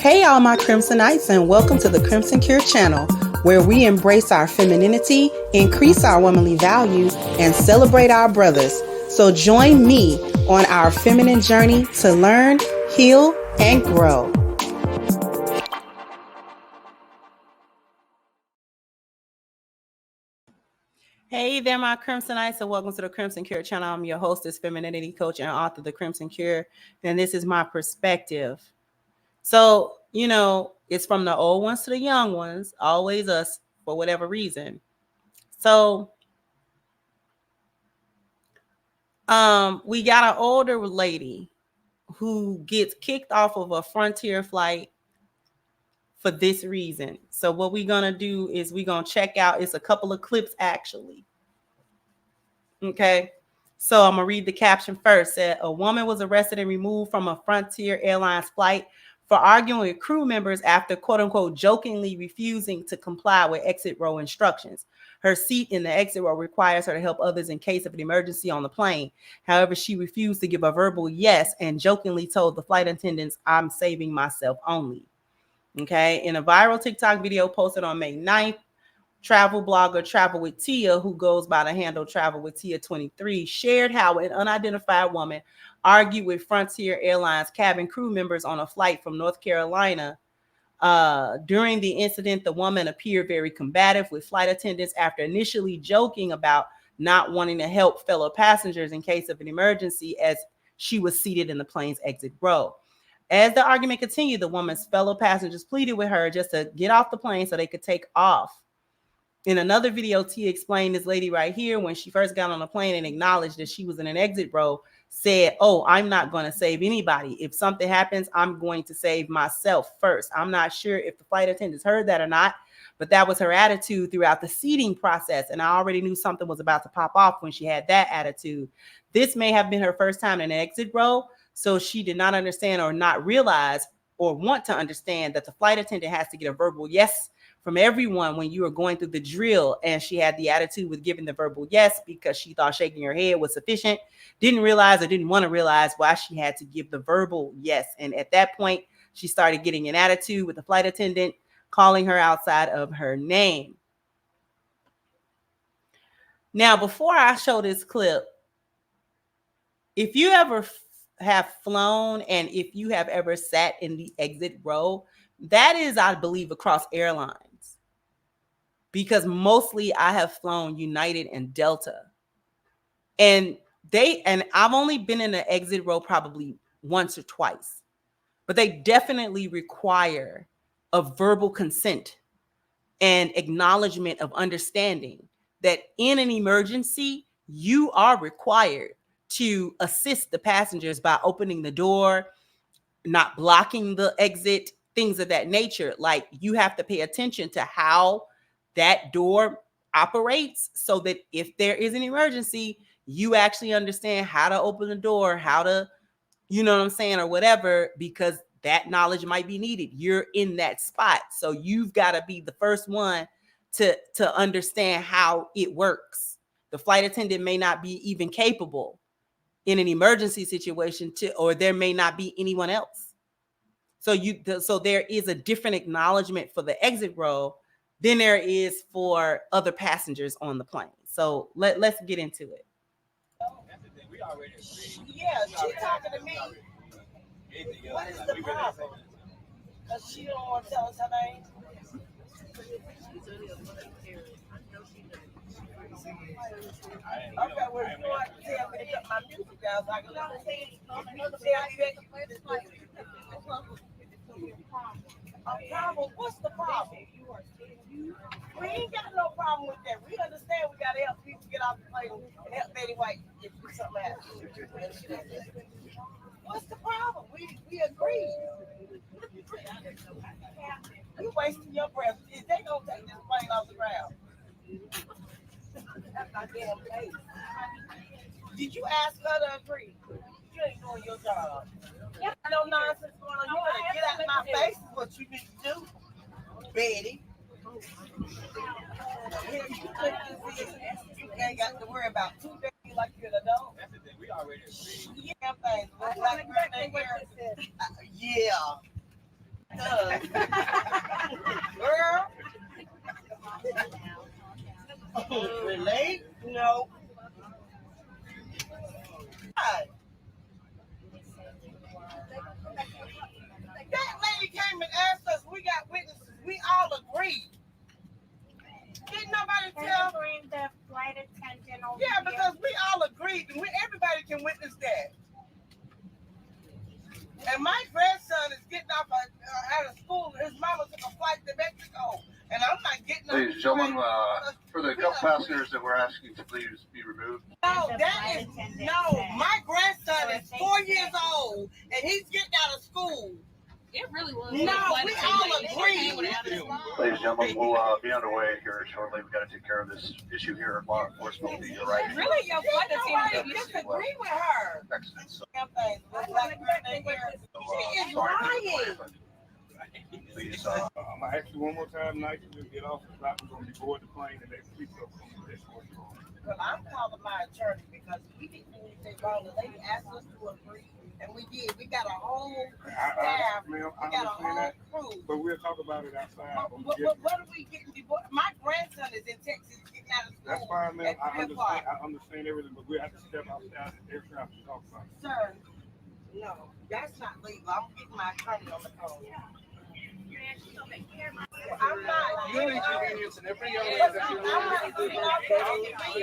Hey, all my Crimsonites, and welcome to the Crimson Cure channel, where we embrace our femininity, increase our womanly values, and celebrate our brothers. So join me on our feminine journey to learn, heal, and grow. Hey there, my Crimsonites, and welcome to the Crimson Cure channel. I'm your hostess, femininity coach, and author of The Crimson Cure, and this is my perspective. So, it's from the old ones to the young ones, always us for whatever reason. So, we got an older lady who gets kicked off of a Frontier flight for this reason. So what we're going to do is we're going to check out, it's a couple of clips actually. Okay. So I'm going to read the caption first. Said a woman was arrested and removed from a Frontier Airlines flight for arguing with crew members after, quote unquote, jokingly refusing to comply with exit row instructions. Her seat in the exit row requires her to help others in case of an emergency on the plane. However, she refused to give a verbal yes and jokingly told the flight attendants, "I'm saving myself only." Okay. In a viral TikTok video posted on May 9th, travel blogger Travel with Tia, who goes by the handle Travel with Tia 23, shared how an unidentified woman argued with Frontier Airlines cabin crew members on a flight from North Carolina. During the incident, the woman appeared very combative with flight attendants after initially joking about not wanting to help fellow passengers in case of an emergency as she was seated in the plane's exit row. As the argument continued, the woman's fellow passengers pleaded with her just to get off the plane so they could take off. In another video, Tia explained this lady right here, when she first got on the plane and acknowledged that she was in an exit row, said, "Oh, I'm not going to save anybody. If something happens, I'm going to save myself first." I'm not sure if the flight attendants heard that or not, but that was her attitude throughout the seating process. And I already knew something was about to pop off when she had that attitude. This may have been her first time in an exit row, so she did not understand or not realize or want to understand that the flight attendant has to get a verbal yes from everyone when you are going through the drill. And she had the attitude with giving the verbal yes because she thought shaking her head was sufficient. Didn't realize or didn't want to realize why she had to give the verbal yes. And at that point, she started getting an attitude with the flight attendant, calling her outside of her name. Now, before I show this clip, if you ever have flown and if you have ever sat in the exit row, that is, I believe, across airlines, because mostly I have flown United and Delta, and I've only been in the exit row probably once or twice, but they definitely require a verbal consent and acknowledgement of understanding that in an emergency, you are required to assist the passengers by opening the door, not blocking the exit, things of that nature. Like, you have to pay attention to how that door operates so that if there is an emergency, you actually understand how to open the door, how to, you know what I'm saying, or whatever, because that knowledge might be needed. You're in that spot. So you've got to be the first one to understand how it works. The flight attendant may not be even capable in an emergency situation or there may not be anyone else. So there is a different acknowledgement for the exit row than there is for other passengers on the plane. So let's get into it. Yeah, she talking to me. What is the problem? Because she don't want to tell us her name. Okay, well, you want to tell me to cut my music down so I can tell you a problem? What's the problem? We ain't got no problem with that. We understand we got to help people get off the plane and help Betty White if something happens. What's the problem? We agree. You wasting your breath. Is they gonna take this plane off the ground? That's my damn face. Did you ask her to agree? You ain't doing your job. Yeah, no nonsense going on. You better get out of my face is what you need to do, Betty. You ain't got to worry about two days like you're an adult. That's the thing. We already agree. Yeah, things. Yeah. Girl. Relate? No. God. That lady came and asked us, we got witnesses, we all agreed. Didn't nobody tell? Bring the flight attendant over Yeah, here. because we all agreed, and everybody can witness that. And my grandson is getting off out of school. His mama took a flight to Mexico, and I'm not getting. Ladies and gentlemen, for the couple passengers that we're asking to please be removed. No, that is no. My grandson is 4 years old, and he's getting out of school. It really was. No, we all agree. Ladies and gentlemen, we'll be underway here shortly. We've got to take care of this issue here at law enforcement. Will be arriving. Really, your flight Nobody attendant disagree with her. Excellent. So, She is lying. please, I'm gonna ask you one more time, Nike, to get off the clock. We're gonna be board the plane and they please go from this one. Well, I'm calling my attorney because we didn't do anything wrong. The lady asked us to agree, and we did. We got a whole staff. We got a whole crew. But we'll talk about it outside. What are we getting before? My grandson is in Texas getting out of school. That's fine, ma'am. at 3 o'clock. I understand everything, but we have to step outside every time to talk about it. Sir, no, that's not legal. I'm getting my attorney on the phone. I'm not. You're inconveniencing every young lady that you're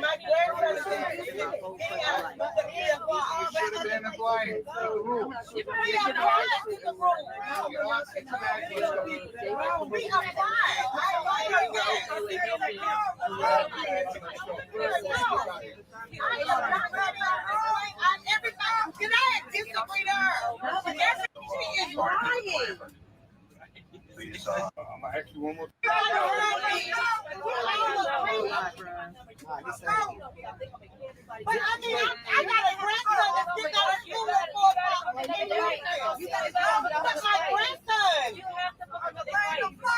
My grandson is in Texas. He out of school at 3 o'clock. should have been applying the rules. We applied to the rules. We applied. Everybody, can I disagree to her? She is lying. Please, I'm gonna ask you one more time. But I mean, I got a grandson that's getting out of school at 4 o'clock. But my grandson.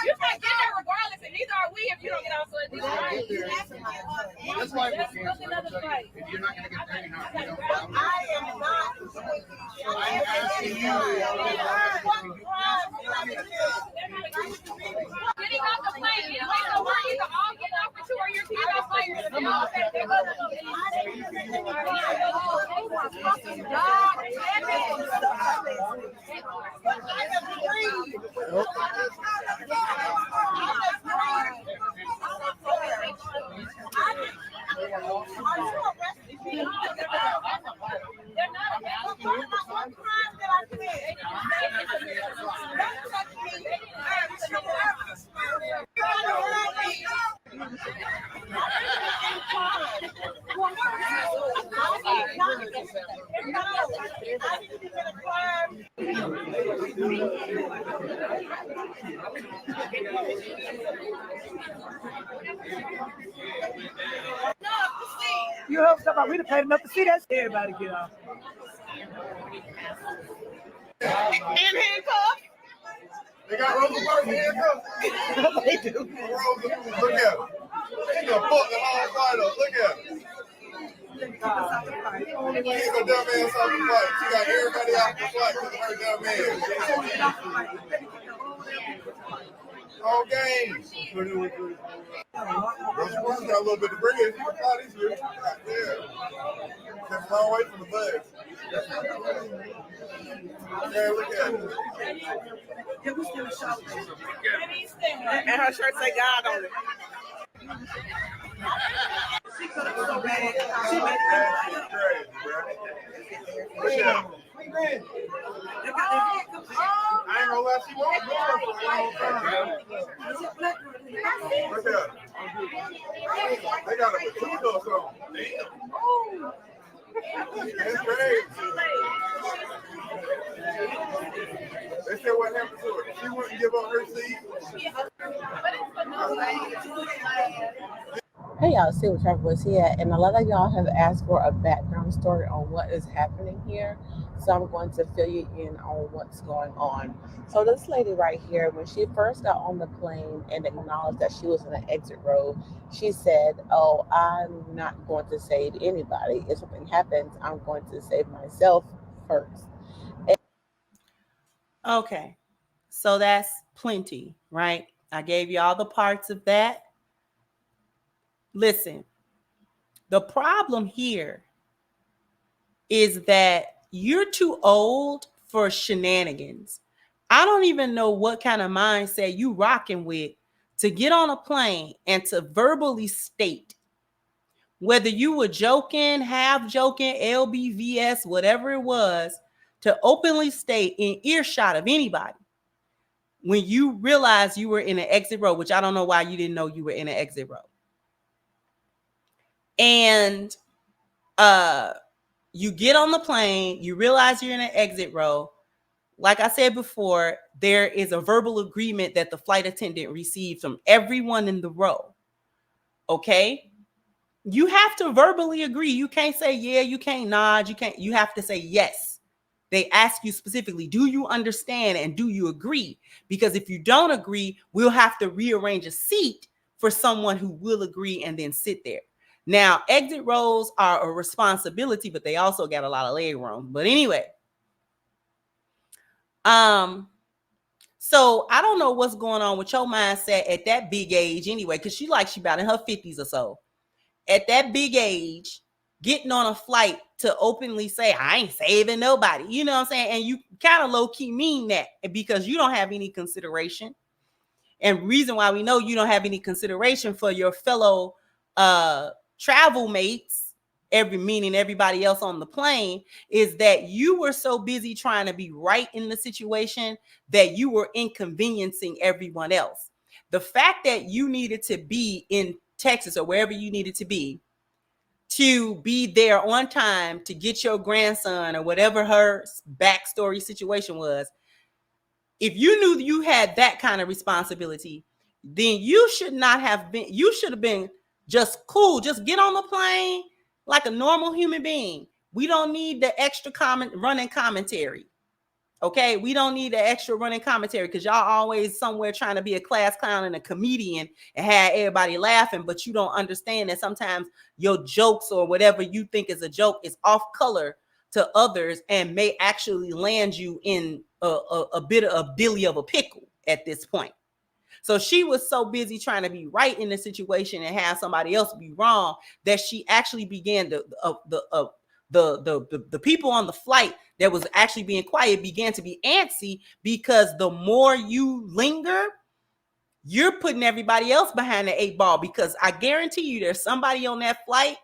You can't get there regardless, and neither are we if you don't get off. So it's that's why we can't. If you're not going to get there, you're not going to get I am not. I'm asking you. What crime did I commit? getting off the plane. You don't know why either all get off with you or you're getting off by yourself. You heard stuff about we done paid enough to see that. Everybody get off. In handcuffs? They got Rosa Parks in handcuffs. They do. Rosa, look at him. He done fucked the whole fight up. Look at him. She got dumb ass off the fight. She got everybody off the fight because of her dumb ass. All game. Rosa Parks got a little bit of bread. She can fly this year. Yeah. That's a long way from the bus. Yeah, look at it. And her shirt say God on it. She could have so bad. She made That's crazy, bro. Look at him. I ain't gonna lie, she won't go for a long time. Look at her. They got a potato or something. That's crazy. They said what happened to her. She wouldn't give up her seat. Hey y'all, see what Trevor was here, and a lot of y'all have asked for a background story on what is happening here. So I'm going to fill you in on what's going on. So this lady right here, when she first got on the plane and acknowledged that she was in the exit row, she said, "Oh, I'm not going to save anybody. If something happens, I'm going to save myself first." Okay. So that's plenty, right? I gave you all the parts of that. Listen, the problem here is that you're too old for shenanigans. I don't even know what kind of mindset you rocking with to get on a plane and to verbally state, whether you were joking, half joking, LBVS, whatever it was, to openly state in earshot of anybody when you realized you were in an exit row, which I don't know why you didn't know you were in an exit row. And you get on the plane, you realize you're in an exit row. Like I said before, there is a verbal agreement that the flight attendant received from everyone in the row. Okay? You have to verbally agree. You can't say yeah, you can't nod, you have to say yes. They ask you specifically, do you understand and do you agree? Because if you don't agree, we'll have to rearrange a seat for someone who will agree and then sit there. Now, exit rows are a responsibility, but they also got a lot of leg room. But anyway, so I don't know what's going on with your mindset at that big age anyway, because she about in her 50s or so. At that big age, getting on a flight to openly say, I ain't saving nobody. You know what I'm saying? And you kind of low-key mean that because you don't have any consideration. And reason why we know you don't have any consideration for your fellow travel mates, meaning everybody else on the plane, is that you were so busy trying to be right in the situation that you were inconveniencing everyone else. The fact that you needed to be in Texas or wherever you needed to be there on time to get your grandson or whatever her backstory situation was, if you knew you had that kind of responsibility, then you should have been just cool. Just get on the plane like a normal human being. We don't need the extra running commentary. Okay, we don't need the extra running commentary because y'all always somewhere trying to be a class clown and a comedian and have everybody laughing, but you don't understand that sometimes your jokes or whatever you think is a joke is off color to others and may actually land you in a bit of dilly of a pickle at this point. So she was so busy trying to be right in the situation and have somebody else be wrong that she actually began the people on the flight that was actually being quiet began to be antsy because the more you linger, you're putting everybody else behind the 8 ball, because I guarantee you there's somebody on that flight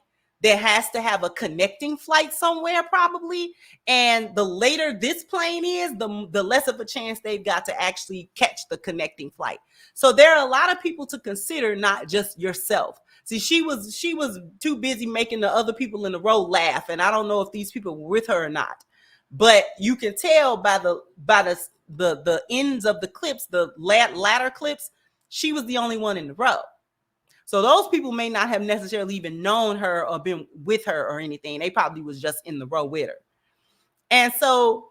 that has to have a connecting flight somewhere probably. And the later this plane is, the less of a chance they've got to actually catch the connecting flight. So there are a lot of people to consider, not just yourself. See, she was too busy making the other people in the row laugh. And I don't know if these people were with her or not, but you can tell by the ends of the clips, the latter clips, she was the only one in the row. So those people may not have necessarily even known her or been with her or anything. They probably was just in the row with her. And so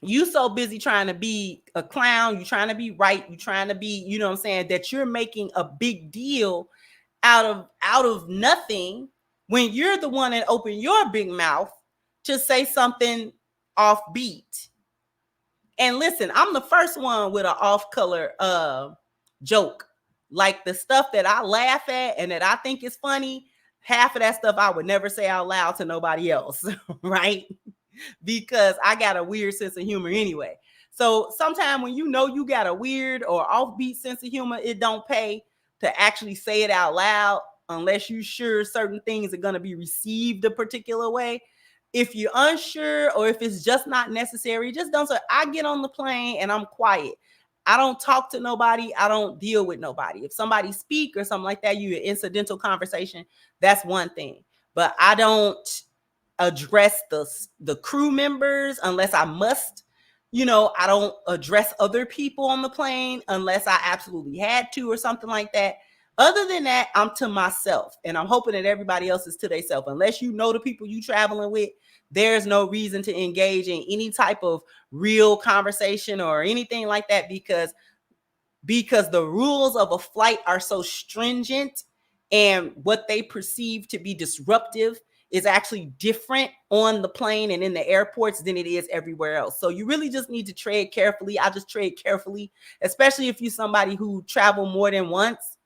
you so busy trying to be a clown, you trying to be right, you trying to be, you know what I'm saying, that you're making a big deal out of nothing when you're the one that opened your big mouth to say something offbeat. And listen, I'm the first one with an off-color joke. Like the stuff that I laugh at and that I think is funny, half of that stuff I would never say out loud to nobody else, right? Because I got a weird sense of humor anyway. So sometimes when you know you got a weird or offbeat sense of humor, it don't pay to actually say it out loud unless you're sure certain things are going to be received a particular way. If you're unsure or if it's just not necessary, just don't say. I get on the plane and I'm quiet. I don't talk to nobody. I don't deal with nobody. If somebody speak or something like that, you an incidental conversation, that's one thing. But I don't address the crew members unless I must. You know, I don't address other people on the plane unless I absolutely had to or something like that. Other than that, I'm to myself, and I'm hoping that everybody else is to themselves. Unless you know the people you traveling with, there's no reason to engage in any type of real conversation or anything like that because the rules of a flight are so stringent and what they perceive to be disruptive is actually different on the plane and in the airports than it is everywhere else. So you really just need to tread carefully. I just tread carefully, especially if you're somebody who travel more than once.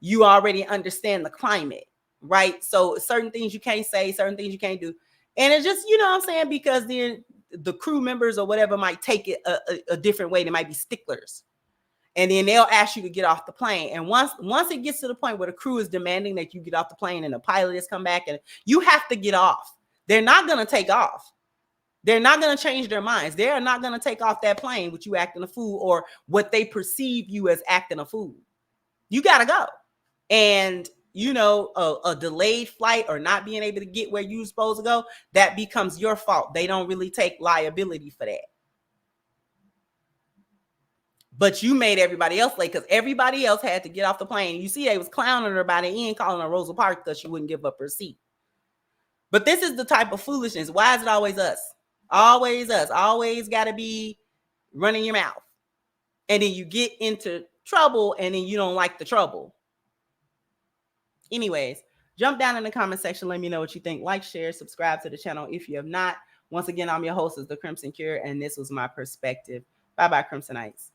You already understand the climate, right? So certain things you can't say, certain things you can't do. And it's just, you know what I'm saying? Because then the crew members or whatever might take it a different way. They might be sticklers. And then they'll ask you to get off the plane. And once it gets to the point where the crew is demanding that you get off the plane and the pilot has come back and you have to get off, they're not going to take off. They're not going to change their minds. They're not going to take off that plane with you acting a fool or what they perceive you as acting a fool. You got to go. And, you know, a delayed flight or not being able to get where you're supposed to go, that becomes your fault. They don't really take liability for that. But you made everybody else late because everybody else had to get off the plane. You see, they was clowning her by the end, calling her Rosa Parks because she wouldn't give up her seat. But this is the type of foolishness. Why is it always us? Always us. Always got to be running your mouth. And then you get into trouble and then you don't like the trouble. Anyways, jump down in the comment section. Let me know what you think. Like, share, subscribe to the channel if you have not. Once again, I'm your host, The Crimson Cure, and this was my perspective. Bye-bye, Crimsonites.